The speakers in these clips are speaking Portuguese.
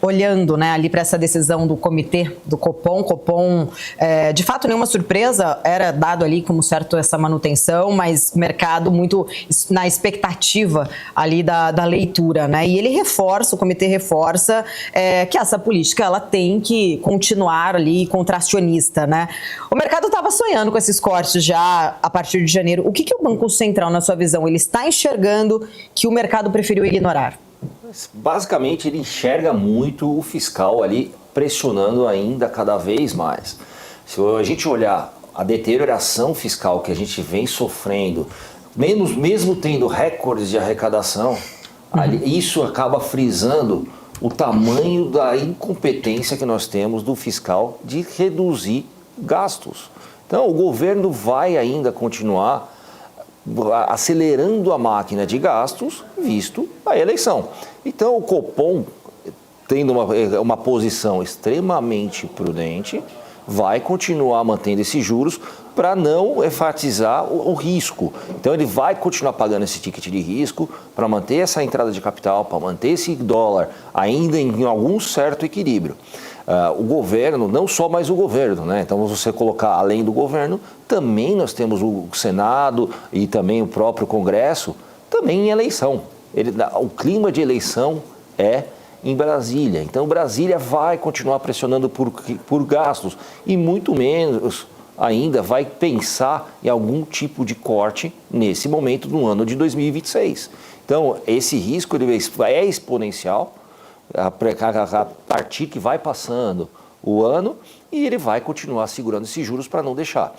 olhando, né, ali para essa decisão do comitê, do Copom, de fato nenhuma surpresa, era dado ali como certo essa manutenção, mas o mercado muito na expectativa ali da leitura, né, e o comitê reforça que essa política ela tem que continuar ali contracionista, né. O mercado estava sonhando com esses cortes já a partir de janeiro. O que o Banco Central, na sua visão, ele está enxergando que o mercado preferiu ignorar? Basicamente, ele enxerga muito o fiscal ali pressionando ainda cada vez mais. Se a gente olhar a deterioração fiscal que a gente vem sofrendo, mesmo tendo recordes de arrecadação, isso acaba frisando o tamanho da incompetência que nós temos do fiscal de reduzir gastos. Então, o governo vai ainda continuar acelerando a máquina de gastos, visto a eleição. Então, o Copom, tendo uma posição extremamente prudente, vai continuar mantendo esses juros para não enfatizar o risco. Então, ele vai continuar pagando esse ticket de risco para manter essa entrada de capital, para manter esse dólar ainda em algum certo equilíbrio. O governo, não só mais o governo, né? Então, se você colocar além do governo, também nós temos o Senado e também o próprio Congresso, também em eleição. O clima de eleição é em Brasília. Então, Brasília vai continuar pressionando por gastos e muito menos ainda vai pensar em algum tipo de corte nesse momento no ano de 2026. Então, esse risco ele é exponencial a partir que vai passando o ano e ele vai continuar segurando esses juros para não deixar.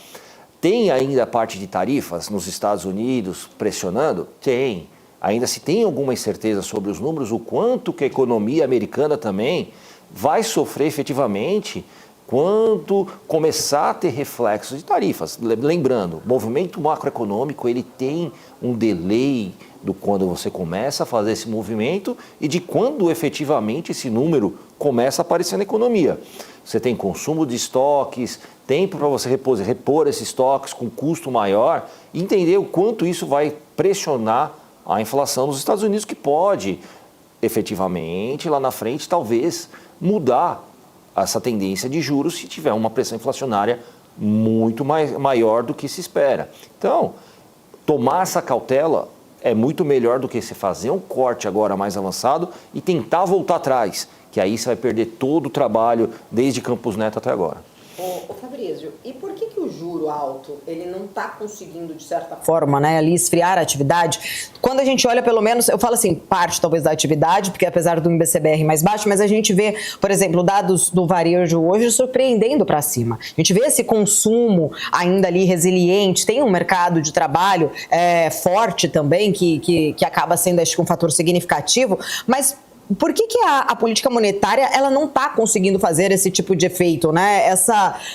Tem ainda a parte de tarifas nos Estados Unidos pressionando? Tem. Ainda se tem alguma incerteza sobre os números, o quanto que a economia americana também vai sofrer efetivamente quando começar a ter reflexos de tarifas. Lembrando, o movimento macroeconômico ele tem um delay do quando você começa a fazer esse movimento e de quando efetivamente esse número começa a aparecer na economia. Você tem consumo de estoques, tempo para você repor esses estoques com custo maior, e entender o quanto isso vai pressionar a inflação nos Estados Unidos, que pode efetivamente lá na frente talvez mudar essa tendência de juros se tiver uma pressão inflacionária muito maior do que se espera. Então, tomar essa cautela é muito melhor do que você fazer um corte agora mais avançado e tentar voltar atrás, que aí você vai perder todo o trabalho desde Campos Neto até agora. Ô Fabrício, e por que o juro alto ele não está conseguindo, de certa forma, né, ali esfriar a atividade? Quando a gente olha, pelo menos, eu falo assim, parte talvez da atividade, porque apesar do IBCBR mais baixo, mas a gente vê, por exemplo, dados do varejo hoje surpreendendo para cima. A gente vê esse consumo ainda ali resiliente, tem um mercado de trabalho forte também, que acaba sendo, acho que, um fator significativo, mas por que a política monetária ela não está conseguindo fazer esse tipo de efeito, né?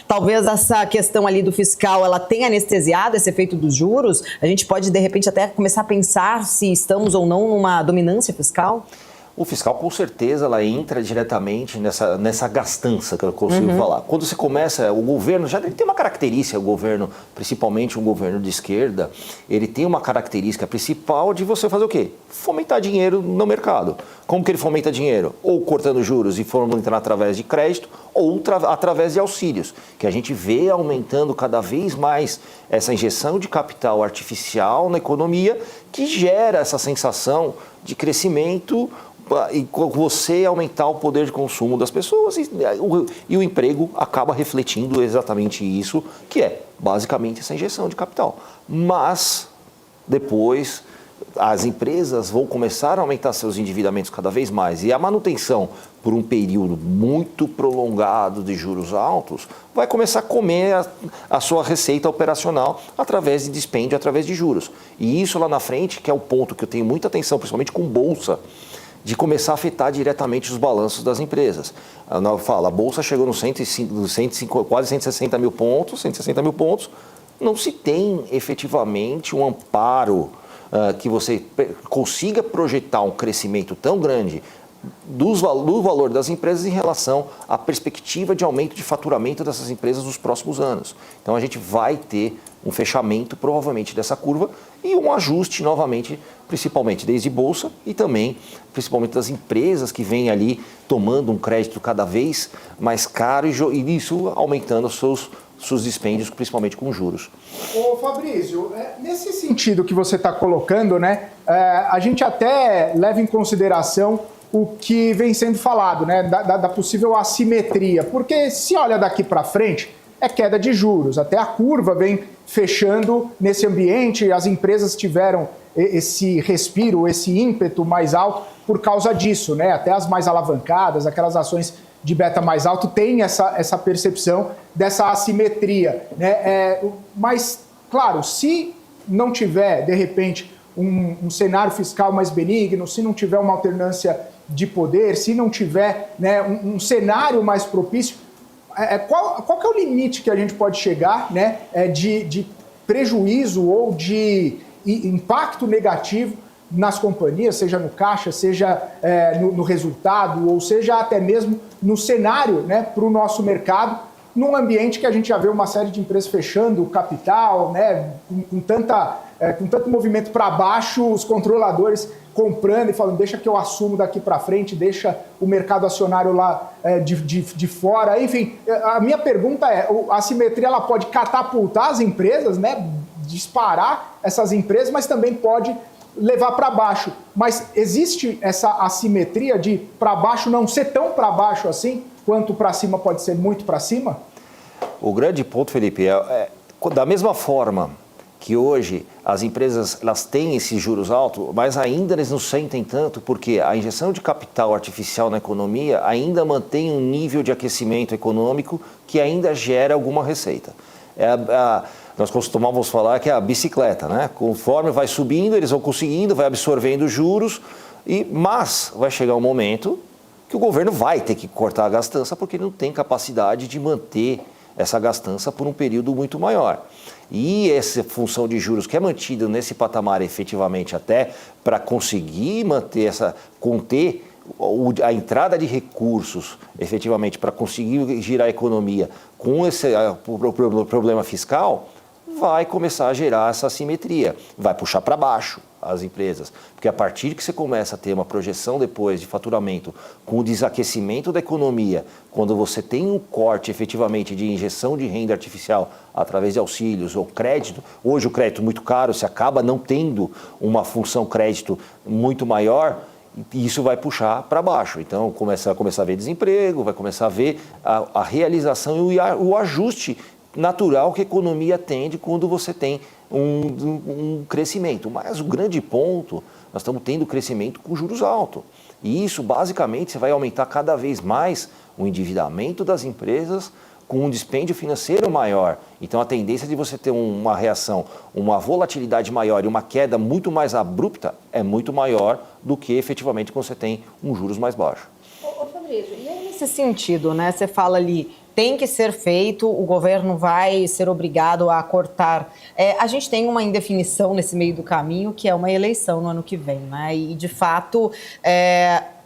Talvez essa questão ali do fiscal, ela tenha anestesiado esse efeito dos juros? A gente pode, de repente, até começar a pensar se estamos ou não numa dominância fiscal? O fiscal, com certeza, ela entra diretamente nessa gastança que eu consigo falar. Quando você começa, o governo ele tem uma característica, o governo, principalmente um governo de esquerda, ele tem uma característica principal de você fazer o quê? Fomentar dinheiro no mercado. Como que ele fomenta dinheiro? Ou cortando juros e fomentando através de crédito, ou através de auxílios, que a gente vê aumentando cada vez mais essa injeção de capital artificial na economia, que gera essa sensação de crescimento e você aumentar o poder de consumo das pessoas e o emprego acaba refletindo exatamente isso, que é basicamente essa injeção de capital. Mas depois as empresas vão começar a aumentar seus endividamentos cada vez mais e a manutenção por um período muito prolongado de juros altos vai começar a comer a sua receita operacional através de dispêndio, através de juros. E isso lá na frente, que é o ponto que eu tenho muita atenção, principalmente com bolsa, de começar a afetar diretamente os balanços das empresas. Eu falo, a Bolsa chegou nos quase 160 mil pontos, não se tem efetivamente um amparo que você consiga projetar um crescimento tão grande do valor das empresas em relação à perspectiva de aumento de faturamento dessas empresas nos próximos anos. Então a gente vai ter um fechamento provavelmente dessa curva e um ajuste novamente, principalmente desde bolsa e também principalmente das empresas que vêm ali tomando um crédito cada vez mais caro e isso aumentando os seus dispêndios, principalmente com juros. Ô Fabrício, nesse sentido que você está colocando, né, a gente até leva em consideração o que vem sendo falado, né, da possível assimetria, porque se olha daqui para frente, é queda de juros, até a curva vem fechando nesse ambiente, as empresas tiveram esse respiro, esse ímpeto mais alto por causa disso, né, até as mais alavancadas, aquelas ações de beta mais alto têm essa percepção dessa assimetria, né, mas, claro, se não tiver, de repente, um cenário fiscal mais benigno, se não tiver uma alternância de poder, se não tiver, né, um cenário mais propício, qual que é o limite que a gente pode chegar, né, de prejuízo ou de impacto negativo nas companhias, seja no caixa, seja no resultado, ou seja até mesmo no cenário, né, para o nosso mercado, num ambiente que a gente já vê uma série de empresas fechando o capital, né, com tanto movimento para baixo, os controladores comprando e falando, deixa que eu assumo daqui para frente, deixa o mercado acionário lá de fora. Enfim, a minha pergunta é, a assimetria ela pode catapultar as empresas, né, disparar essas empresas, mas também pode levar para baixo. Mas existe essa assimetria de para baixo não ser tão para baixo assim, quanto para cima pode ser muito para cima? O grande ponto, Felipe, da mesma forma que hoje as empresas elas têm esses juros altos, mas ainda eles não sentem tanto porque a injeção de capital artificial na economia ainda mantém um nível de aquecimento econômico que ainda gera alguma receita. Nós costumamos falar que é a bicicleta, né? Conforme vai subindo, eles vão conseguindo, vai absorvendo juros, mas vai chegar um momento que o governo vai ter que cortar a gastança porque ele não tem capacidade de manter essa gastança por um período muito maior. E essa função de juros que é mantida nesse patamar efetivamente até para conseguir conter a entrada de recursos efetivamente para conseguir girar a economia com esse problema fiscal, vai começar a gerar essa assimetria, vai puxar para baixo as empresas, porque a partir que você começa a ter uma projeção depois de faturamento com o desaquecimento da economia, quando você tem um corte efetivamente de injeção de renda artificial através de auxílios ou crédito, hoje o crédito muito caro, você acaba não tendo uma função crédito muito maior, e isso vai puxar para baixo. Então, vai começar a ver desemprego, vai começar a ver a realização e o ajuste natural que a economia tende quando você tem um crescimento. Mas o grande ponto, nós estamos tendo crescimento com juros altos. E isso, basicamente, você vai aumentar cada vez mais o endividamento das empresas com um dispêndio financeiro maior. Então, a tendência de você ter uma reação, uma volatilidade maior e uma queda muito mais abrupta é muito maior do que, efetivamente, quando você tem um juros mais baixo. Ô Fabrício, e aí nesse sentido, né, você fala ali, tem que ser feito, o governo vai ser obrigado a cortar. A gente tem uma indefinição nesse meio do caminho, que é uma eleição no ano que vem, né? E, de fato,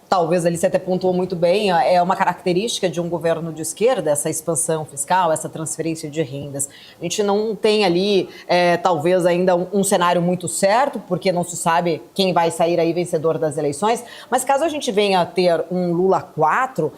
talvez ali você até pontuou muito bem, é uma característica de um governo de esquerda, essa expansão fiscal, essa transferência de rendas. A gente não tem ali, talvez, ainda um cenário muito certo, porque não se sabe quem vai sair aí vencedor das eleições, mas caso a gente venha a ter um Lula 4,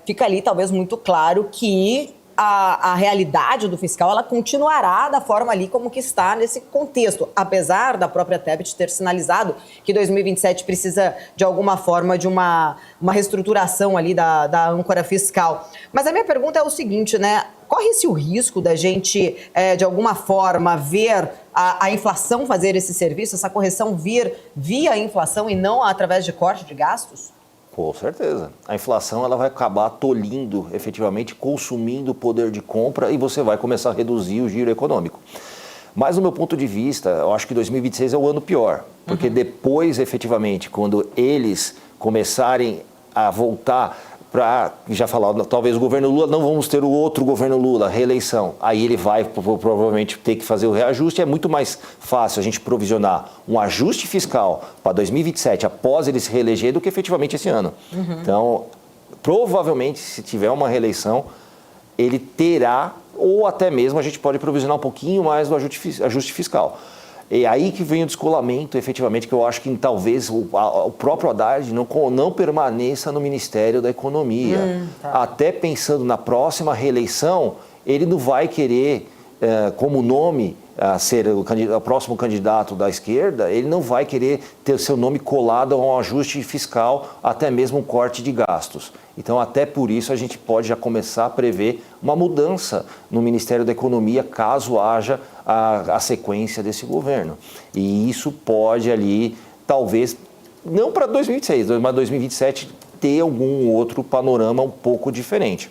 fica ali talvez muito claro que a realidade do fiscal ela continuará da forma ali como que está nesse contexto, apesar da própria Tebet ter sinalizado que 2027 precisa de alguma forma de uma reestruturação ali da âncora fiscal. Mas a minha pergunta é o seguinte, né? Corre-se o risco da gente, de alguma forma, ver a inflação fazer esse serviço, essa correção vir via inflação e não através de corte de gastos? Com certeza. A inflação ela vai acabar tolhindo, efetivamente, consumindo o poder de compra e você vai começar a reduzir o giro econômico. Mas, do meu ponto de vista, eu acho que 2026 é o ano pior. Porque depois, efetivamente, quando eles começarem a voltar para já falar, talvez o governo Lula, não vamos ter o outro governo Lula, reeleição. Aí ele vai provavelmente ter que fazer o reajuste. É muito mais fácil a gente provisionar um ajuste fiscal para 2027 após ele se reeleger do que efetivamente esse ano. Então, provavelmente, se tiver uma reeleição, ele terá, ou até mesmo a gente pode provisionar um pouquinho mais do ajuste fiscal. É aí que vem o descolamento, efetivamente, que eu acho que talvez o próprio Haddad não permaneça no Ministério da Economia. Até pensando na próxima reeleição, ele não vai querer, como nome, ser o próximo candidato da esquerda, ele não vai querer ter o seu nome colado a um ajuste fiscal, até mesmo um corte de gastos. Então, até por isso, a gente pode já começar a prever uma mudança no Ministério da Economia, caso haja a sequência desse governo. E isso pode ali, talvez, não para 2026, mas 2027, ter algum outro panorama um pouco diferente.